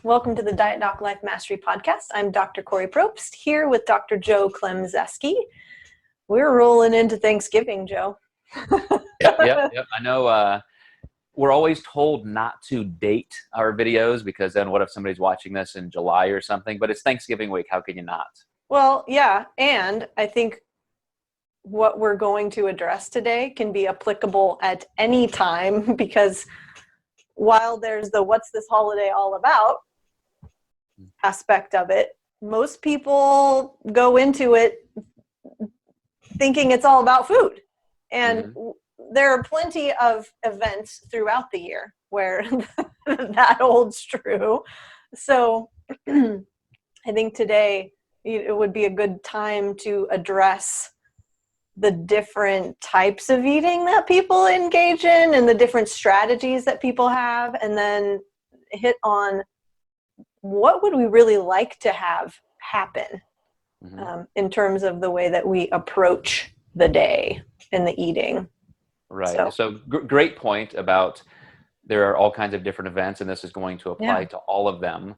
Welcome to the Diet Doc Life Mastery Podcast. I'm Dr. Kori Propst here with Dr. Joe Klemczewski. We're rolling into Thanksgiving, Joe. Yep. I know we're always told not to date our videos because then what if somebody's watching this in July or something? But it's Thanksgiving week. How can you not? Well, yeah. And I think what we're going to address today can be applicable at any time because while there's the what's this holiday all about aspect of it, most people go into it thinking it's all about food. And there are plenty of events throughout the year where that holds true. So I think today it would be a good time to address the different types of eating that people engage in and the different strategies that people have, and then hit on what would we really like to have happen in terms of the way that we approach the day and the eating. Right. So great point about there are all kinds of different events, and this is going to apply to all of them.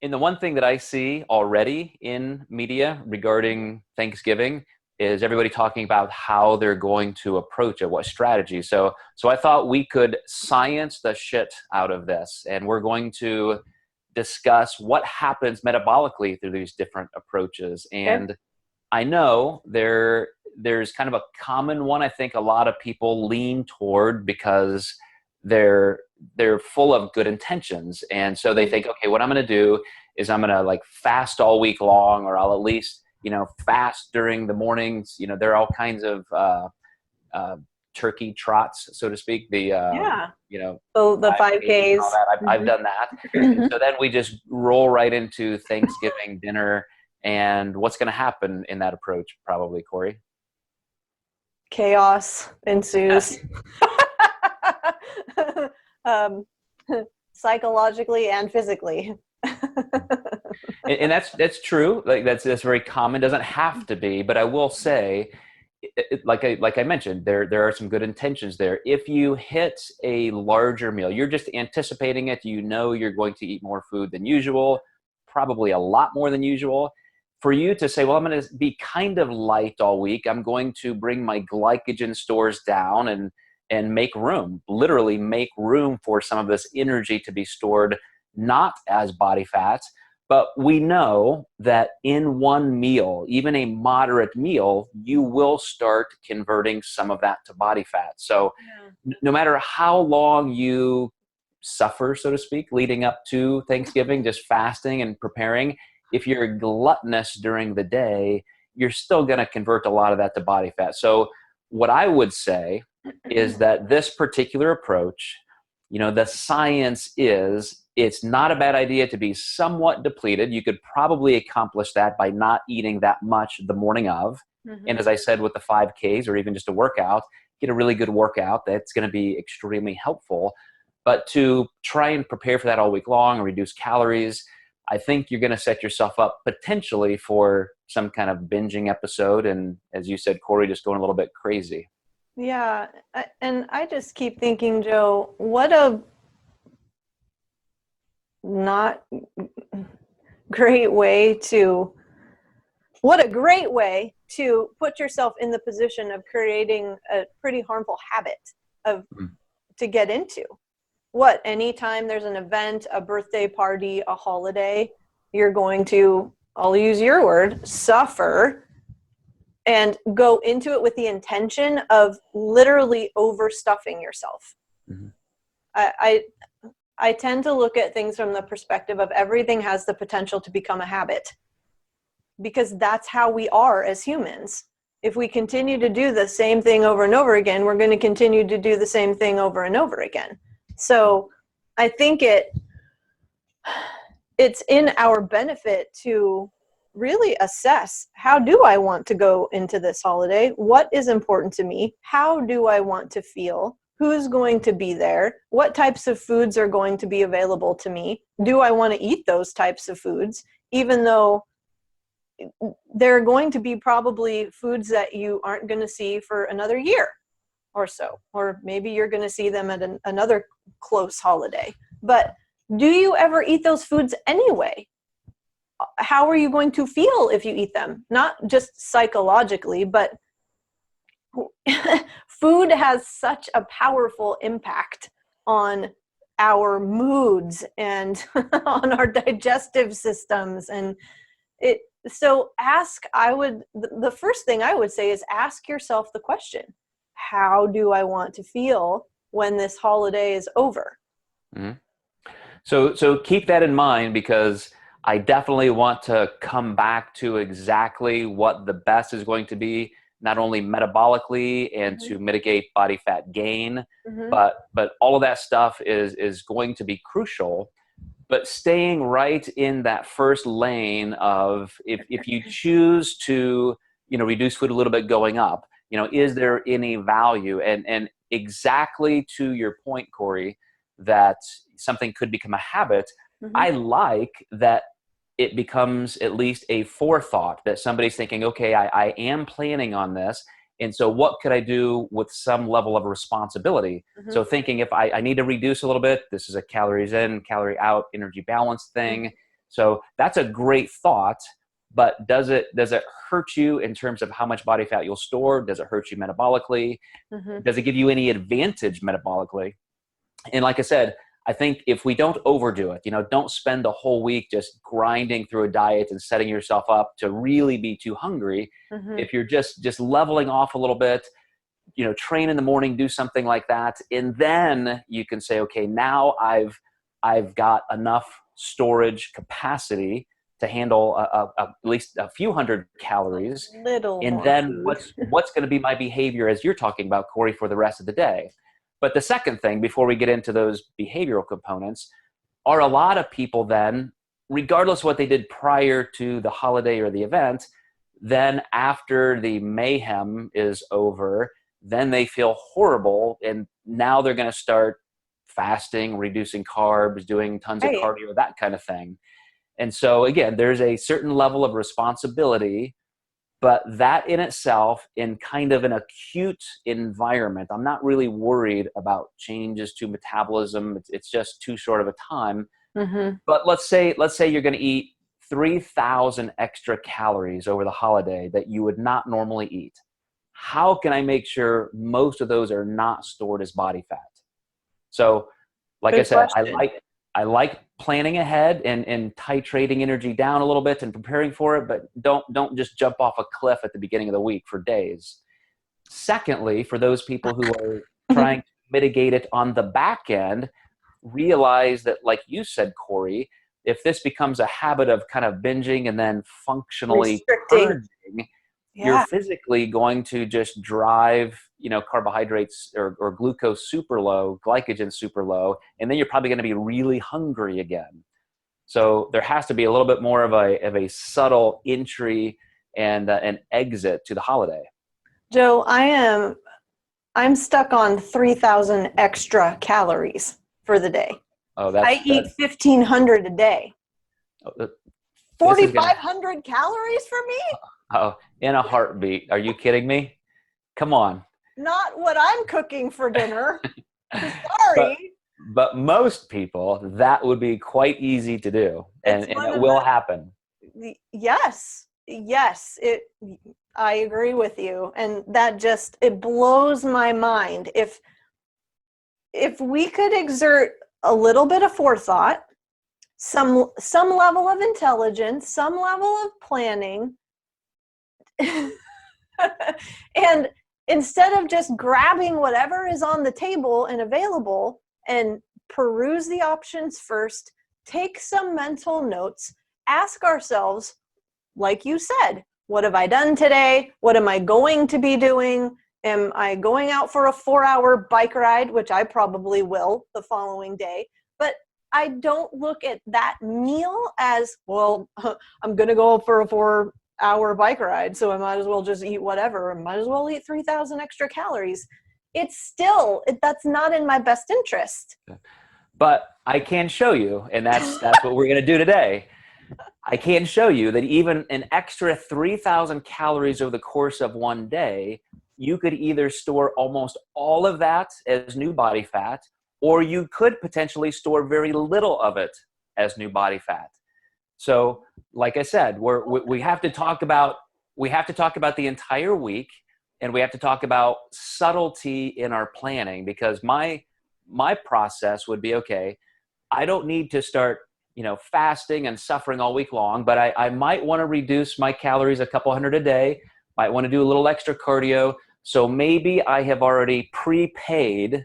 And the one thing that I see already in media regarding Thanksgiving is everybody talking about how they're going to approach it, what strategy. So I thought we could science the shit out of this, and we're going to discuss what happens metabolically through these different approaches. And I know there's kind of a common one I think a lot of people lean toward because they're full of good intentions. And so they think, okay, what I'm going to do is I'm going to like fast all week long, or I'll at least, fast during the mornings. There are all kinds of turkey trots, so to speak. The 5Ks. I've done that. So then we just roll right into Thanksgiving dinner. And what's going to happen in that approach, probably, Kori? Chaos ensues. Psychologically and physically. And that's true. Like that's very common. Doesn't have to be, but I will say, like I mentioned, there are some good intentions there. If you hit a larger meal, you're just anticipating it. You're going to eat more food than usual, probably a lot more than usual. For you to say, well, I'm going to be kind of light all week. I'm going to bring my glycogen stores down and make room, literally make room for some of this energy to be stored, not as body fats. But we know that in one meal, even a moderate meal, you will start converting some of that to body fat. So no matter how long you suffer, so to speak, leading up to Thanksgiving, just fasting and preparing, if you're gluttonous during the day, you're still going to convert a lot of that to body fat. So what I would say is that this particular approach, the science is it's not a bad idea to be somewhat depleted. You could probably accomplish that by not eating that much the morning of. And as I said, with the 5Ks or even just a workout, get a really good workout. That's going to be extremely helpful. But to try and prepare for that all week long and reduce calories, I think you're going to set yourself up potentially for some kind of binging episode. And as you said, Kori, just going a little bit crazy. Yeah. And I just keep thinking, Joe, what a great way to put yourself in the position of creating a pretty harmful habit to get into. Anytime there's an event, a birthday party, a holiday, you're going to, I'll use your word, suffer and go into it with the intention of literally overstuffing yourself. I tend to look at things from the perspective of everything has the potential to become a habit because that's how we are as humans. If we continue to do the same thing over and over again, we're going to continue to do the same thing over and over again. So I think it's in our benefit to really assess, how do I want to go into this holiday? What is important to me? How do I want to feel? Who's going to be there? What types of foods are going to be available to me? Do I want to eat those types of foods, even though there are going to be probably foods that you aren't going to see for another year or so, or maybe you're going to see them at another close holiday. But do you ever eat those foods anyway? How are you going to feel if you eat them? Not just psychologically, but food has such a powerful impact on our moods and on our digestive systems. And so the first thing I would say is ask yourself the question, how do I want to feel when this holiday is over? Mm-hmm. So keep that in mind, because I definitely want to come back to exactly what the best is going to be, not only metabolically and Mm-hmm. to mitigate body fat gain, Mm-hmm. but all of that stuff is going to be crucial. But staying right in that first lane of, if you choose to, reduce food a little bit going up, is there any value? And exactly to your point, Kori, that something could become a habit. Mm-hmm. I like that it becomes at least a forethought, that somebody's thinking, okay, I am planning on this. And so what could I do with some level of responsibility? Mm-hmm. So thinking, if I need to reduce a little bit, this is a calories in, calorie out, energy balance thing. Mm-hmm. So that's a great thought, but does it hurt you in terms of how much body fat you'll store? Does it hurt you metabolically? Mm-hmm. Does it give you any advantage metabolically? And like I said, I think if we don't overdo it, don't spend the whole week just grinding through a diet and setting yourself up to really be too hungry. Mm-hmm. If you're just leveling off a little bit, train in the morning, do something like that. And then you can say, okay, now I've got enough storage capacity to handle at least a few hundred calories. Little And more then food. what's going to be my behavior, as you're talking about, Kori, for the rest of the day? But the second thing, before we get into those behavioral components, are a lot of people then, regardless of what they did prior to the holiday or the event, then after the mayhem is over, then they feel horrible, and now they're going to start fasting, reducing carbs, doing tons of Right. cardio, that kind of thing. And so again, there's a certain level of responsibility, but that in itself, in kind of an acute environment, I'm not really worried about changes to metabolism. It's just too short of a time. Mm-hmm. But let's say you're going to eat 3,000 extra calories over the holiday that you would not normally eat. How can I make sure most of those are not stored as body fat? So, like Good I said, question. I like planning ahead and titrating energy down a little bit and preparing for it, but don't just jump off a cliff at the beginning of the week for days. Secondly, for those people who are trying to mitigate it on the back end, realize that, like you said, Kori, if this becomes a habit of kind of binging and then functionally Restricting. purging, you're Yeah. physically going to just drive, carbohydrates or glucose super low, glycogen super low, and then you're probably going to be really hungry again. So there has to be a little bit more of a subtle entry and an exit to the holiday. Joe, I'm stuck on 3,000 extra calories for the day. Oh, I eat 1,500 a day. this is gonna, 4,500 calories for me? oh, in a heartbeat. Are you kidding me? Come on. Not what I'm cooking for dinner. Sorry. But most people, that would be quite easy to do, and it will happen. Yes. I agree with you. And that it blows my mind. If we could exert a little bit of forethought, some level of intelligence, some level of planning, and instead of just grabbing whatever is on the table and available and peruse the options first, take some mental notes, ask ourselves, like you said, what have I done today? What am I going to be doing? Am I going out for a 4-hour bike ride, which I probably will the following day? But I don't look at that meal as, well, I'm going to go for a 4-hour bike ride, so I might as well just eat whatever. I might as well eat 3,000 extra calories. It's still, that's not in my best interest. But I can show you, and that's what we're going to do today. I can show you that even an extra 3,000 calories over the course of one day, you could either store almost all of that as new body fat, or you could potentially store very little of it as new body fat. So like I said, we have to talk about the entire week, and we have to talk about subtlety in our planning, because my process would be, okay, I don't need to start, fasting and suffering all week long, but I might want to reduce my calories a couple hundred a day, might want to do a little extra cardio. So maybe I have already prepaid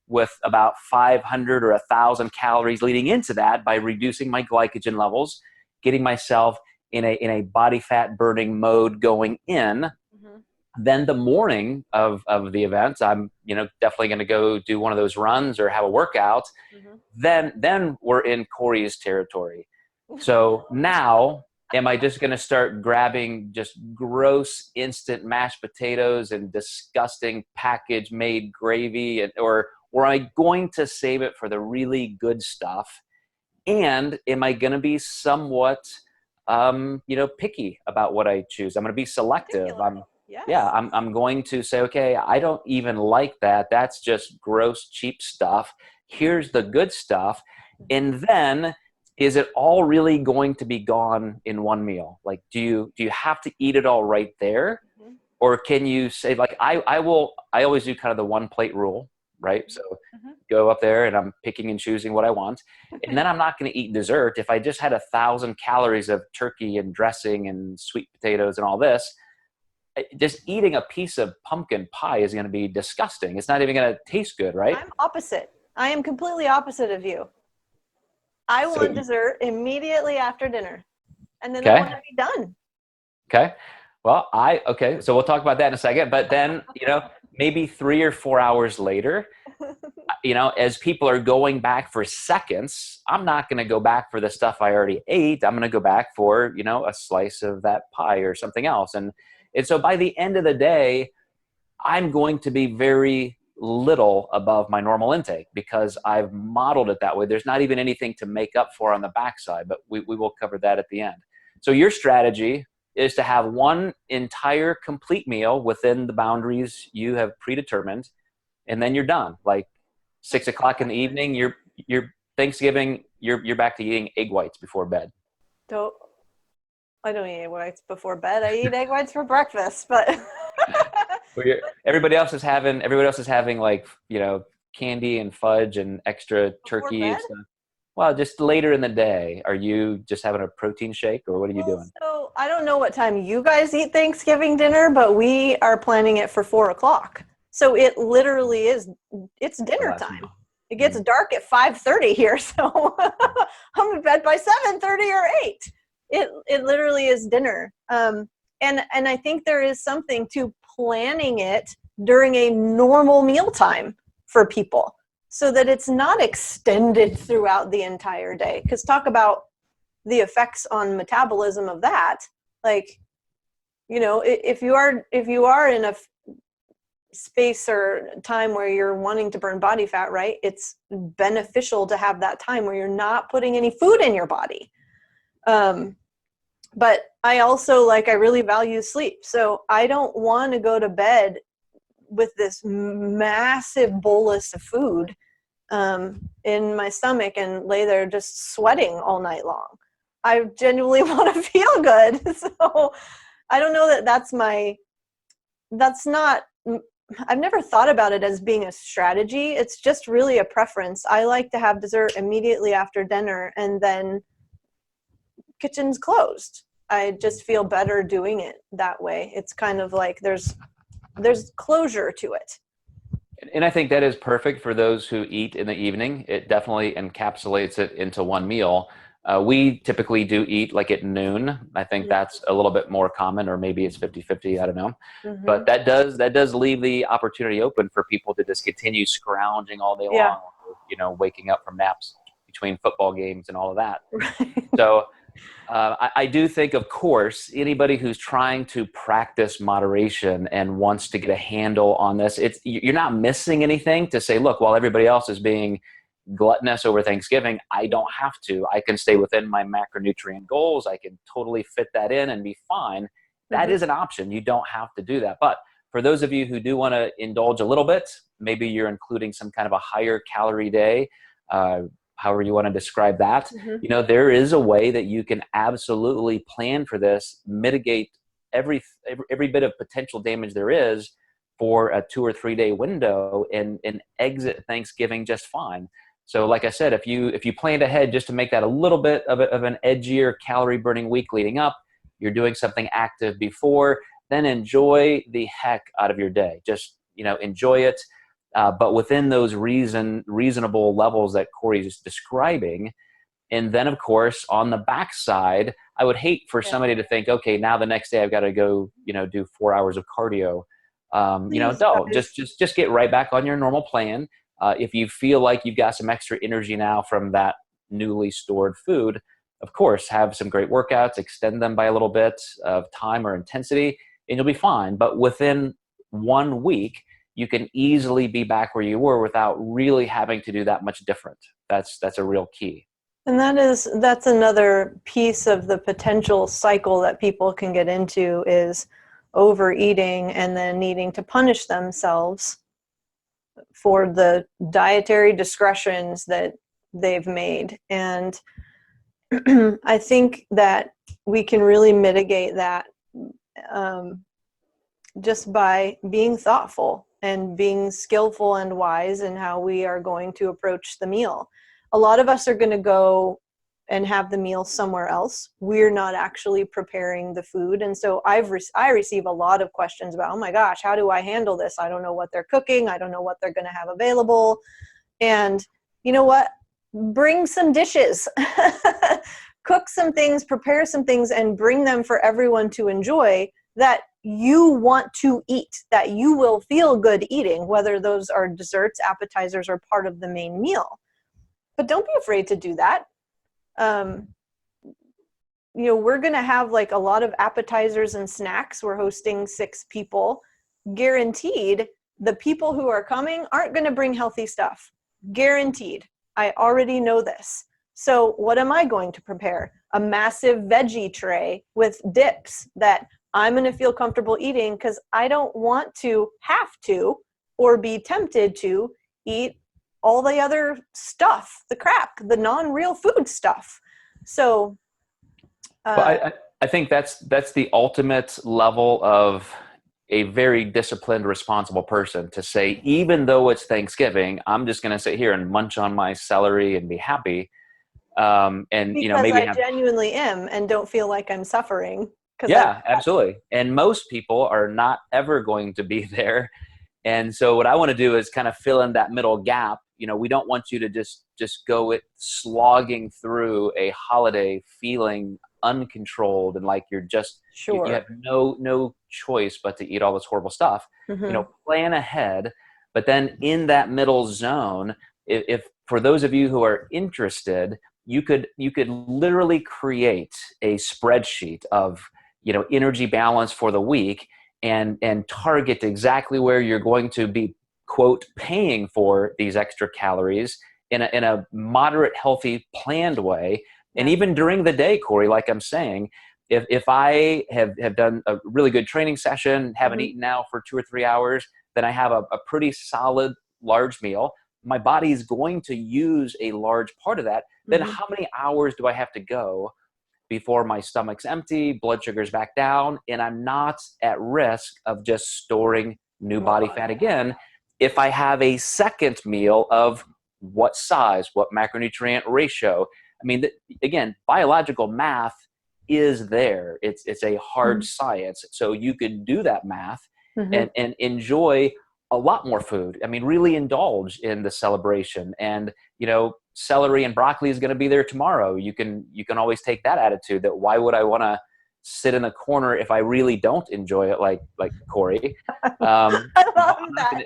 with about 500 or 1,000 calories leading into that by reducing my glycogen levels, getting myself in a body fat burning mode going in. Mm-hmm. Then the morning of the event, I'm definitely going to go do one of those runs or have a workout. Mm-hmm. Then we're in Kori's territory. So now, am I just going to start grabbing just gross instant mashed potatoes and disgusting package made gravy, or am I going to save it for the really good stuff? And am I going to be somewhat picky about what I choose? I'm going to be selective. Yes. I'm going to say, okay, I don't even like that. That's just gross, cheap stuff. Here's the good stuff. And then, is it all really going to be gone in one meal? Like, do you have to eat it all right there? Mm-hmm. Or can you say, like, I always do kind of the one plate rule, right? So Mm-hmm. go up there and I'm picking and choosing what I want. And then I'm not going to eat dessert. If I just had 1,000 calories of turkey and dressing and sweet potatoes and all this, just eating a piece of pumpkin pie is going to be disgusting. It's not even going to taste good, right? I'm opposite. I am completely opposite of you. I want dessert immediately after dinner, and then I want to be done. Okay. Well, so we'll talk about that in a second. But then, maybe 3 or 4 hours later, as people are going back for seconds, I'm not going to go back for the stuff I already ate. I'm going to go back for, a slice of that pie or something else. And so by the end of the day, I'm going to be very little above my normal intake because I've modeled it that way. There's not even anything to make up for on the backside, but we will cover that at the end. So your strategy is to have one entire complete meal within the boundaries you have predetermined, and then you're done. Like 6 o'clock in the evening, you're Thanksgiving, you're back to eating egg whites before bed. I don't eat egg whites before bed. I eat egg whites for breakfast, but everybody else is having like, candy and fudge and extra turkey and stuff. Well, just later in the day, are you just having a protein shake, or what are you doing? So I don't know what time you guys eat Thanksgiving dinner, but we are planning it for 4 o'clock. So it literally it's dinner time. It gets dark at 5:30 here, so I'm in bed by 7:30 or 8. It literally is dinner. And I think there is something to planning it during a normal mealtime for people, so that it's not extended throughout the entire day. Because talk about the effects on metabolism of that. Like, if you are in a space or time where you're wanting to burn body fat, right, it's beneficial to have that time where you're not putting any food in your body. But I also, I really value sleep. So I don't want to go to bed with this massive bolus of food in my stomach and lay there just sweating all night long. I genuinely want to feel good. So I don't know I've never thought about it as being a strategy. It's just really a preference. I like to have dessert immediately after dinner, and then kitchen's closed. I just feel better doing it that way. It's kind of like there's closure to it. And I think that is perfect for those who eat in the evening. It definitely encapsulates it into one meal. We typically do eat like at noon. I think that's a little bit more common, or maybe it's 50-50, I don't know. Mm-hmm. But that does leave the opportunity open for people to just continue scrounging all day long, waking up from naps between football games and all of that. Right. So I do think, of course, anybody who's trying to practice moderation and wants to get a handle on this, you're not missing anything to say, look, while everybody else is being gluttonous over Thanksgiving, I don't have to. I can stay within my macronutrient goals. I can totally fit that in and be fine. That is an option. You don't have to do that. But For those of you who do want to indulge a little bit, maybe you're including some kind of a higher calorie day, however you want to describe that. Mm-hmm. There is a way that you can absolutely plan for this, mitigate every bit of potential damage there is for a 2 or 3 day window, and exit Thanksgiving just fine. So like I said, if you planned ahead just to make that a little bit of an edgier calorie burning week leading up, you're doing something active before, then enjoy the heck out of your day. Just, enjoy it. But within those reasonable levels that Kori is describing. And then of course, on the backside, I would hate for somebody to think, okay, now the next day I've got to go, do 4 hours of cardio. No, just get right back on your normal plan. If you feel like you've got some extra energy now from that newly stored food, of course, have some great workouts, extend them by a little bit of time or intensity, and you'll be fine. But within 1 week, you can easily be back where you were without really having to do that much different. That's a real key. And that's another piece of the potential cycle that people can get into, is overeating and then needing to punish themselves for the dietary discretions that they've made. And I think that we can really mitigate that just by being thoughtful and being skillful and wise in how we are going to approach the meal. A lot of us are going to go and have the meal somewhere else. We're not actually preparing the food. And so I receive a lot of questions about, oh my gosh, how do I handle this? I don't know what they're cooking. I don't know what they're going to have available. And you know what? Bring some dishes, cook some things, prepare some things, and bring them for everyone to enjoy that you want to eat, that you will feel good eating, whether those are desserts, appetizers, or part of the main meal. But don't be afraid to do that. We're going to have like a lot of appetizers and snacks. We're hosting 6 people. Guaranteed, the people who are coming aren't going to bring healthy stuff. Guaranteed. I already know this. So what am I going to prepare? A massive veggie tray with dips that I'm going to feel comfortable eating, because I don't want to have to or be tempted to eat all the other stuff, the crap, the non-real food stuff. So I think that's the ultimate level of a very disciplined, responsible person, to say, even though it's Thanksgiving, I'm just going to sit here and munch on my celery and be happy. And because maybe I genuinely am and don't feel like I'm suffering. Yeah, absolutely. And most people are not ever going to be there. And so what I want to do is kind of fill in that middle gap. We don't want you to just go it slogging through a holiday feeling uncontrolled and like you're just, you have no choice but to eat all this horrible stuff. Mm-hmm. Plan ahead. But then in that middle zone, if for those of you who are interested, you could literally create a spreadsheet of, energy balance for the week, and target exactly where you're going to be, quote, paying for these extra calories in a moderate, healthy, planned way. Yeah. And even during the day, Kori, like I'm saying, if I have done a really good training session, haven't eaten now for 2 or 3 hours, then I have a pretty solid large meal. My body is going to use a large part of that. Then how many hours do I have to go before my stomach's empty, blood sugar's back down, and I'm not at risk of just storing new body fat again if I have a second meal of what size, what macronutrient ratio? I mean, again, biological math is there. It's a hard science. So you could do that math and enjoy a lot more food. I mean, really indulge in the celebration. And, celery and broccoli is going to be there tomorrow. You can always take that attitude, that why would I want to sit in a corner if I really don't enjoy it, like Kori. I love that.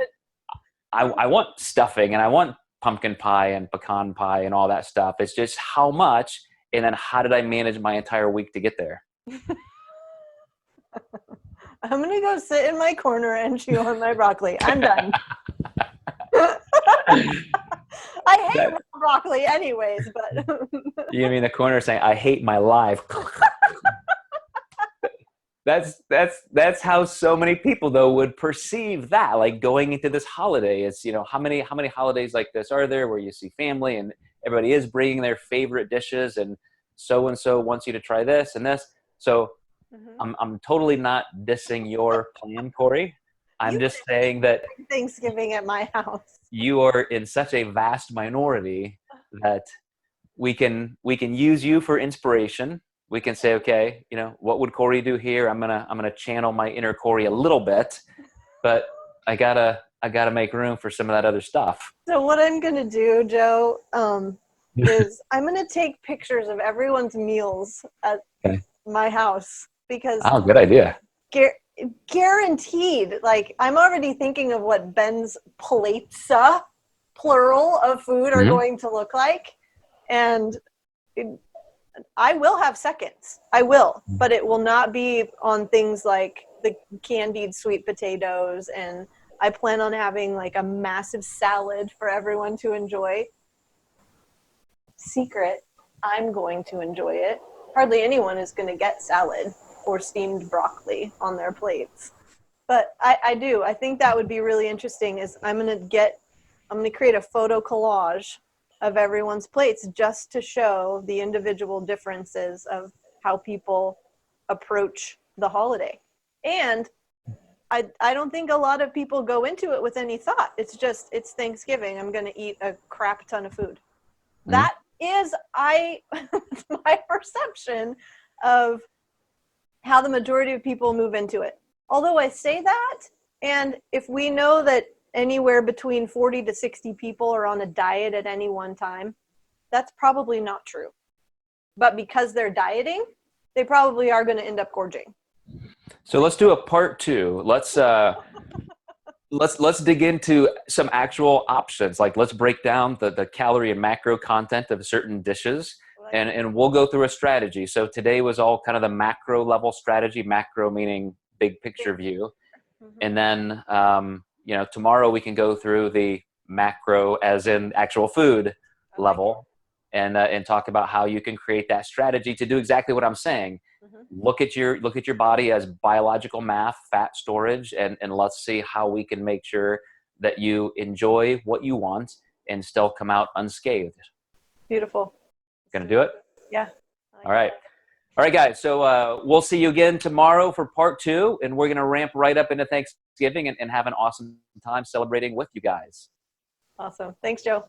I want stuffing, and I want pumpkin pie and pecan pie and all that stuff. It's just how much, and then how did I manage my entire week to get there? I'm going to go sit in my corner and chew on my broccoli. I'm done. I hate broccoli anyways, but... You mean the corner saying, I hate my life. that's how so many people though would perceive that, like going into this holiday. It's, you know, how many holidays like this are there where you see family and everybody is bringing their favorite dishes, and so wants you to try this and this. So I'm totally not dissing your plan, Kori. I'm You just saying that Thanksgiving at my house. you are in such a vast minority that we can use you for inspiration. We can say, okay, you know, what would Kori do here? I'm gonna channel my inner Kori a little bit, but I gotta make room for some of that other stuff. So what I'm gonna do, Joe, is I'm gonna take pictures of everyone's meals at my house, because Oh, good idea. Guaranteed, like, I'm already thinking of what Ben's plates, plural, of food are going to look like, and I will have seconds. I will, but it will not be on things like the candied sweet potatoes, and I plan on having like a massive salad for everyone to enjoy. Secret, I'm going to enjoy it. Hardly anyone is going to get salad or steamed broccoli on their plates. But I do. I think that would be really interesting. Is I'm going to create a photo collage of everyone's plates just to show the individual differences of how people approach the holiday. And I don't think a lot of people go into it with any thought. It's Thanksgiving. I'm going to eat a crap ton of food. That is my perception of how the majority of people move into it. Although I say that, and if we know that anywhere between 40 to 60 people are on a diet at any one time, that's probably not true. But because they're dieting, they probably are going to end up gorging. So let's do a part 2. Let's dig into some actual options. Like, let's break down the calorie and macro content of certain dishes, and we'll go through a strategy. So today was all kind of the macro level strategy, macro meaning big picture view. And then, you know, tomorrow we can go through the macro as in actual food level, and talk about how you can create that strategy to do exactly what I'm saying. Look at your body as biological math, fat storage, and let's see how we can make sure that you enjoy what you want and still come out unscathed. Beautiful. Gonna do it? Yeah. All right. All right, guys. So we'll see you again tomorrow for part 2, and we're gonna ramp right up into Thanksgiving and have an awesome time celebrating with you guys. Awesome. Thanks, Joe.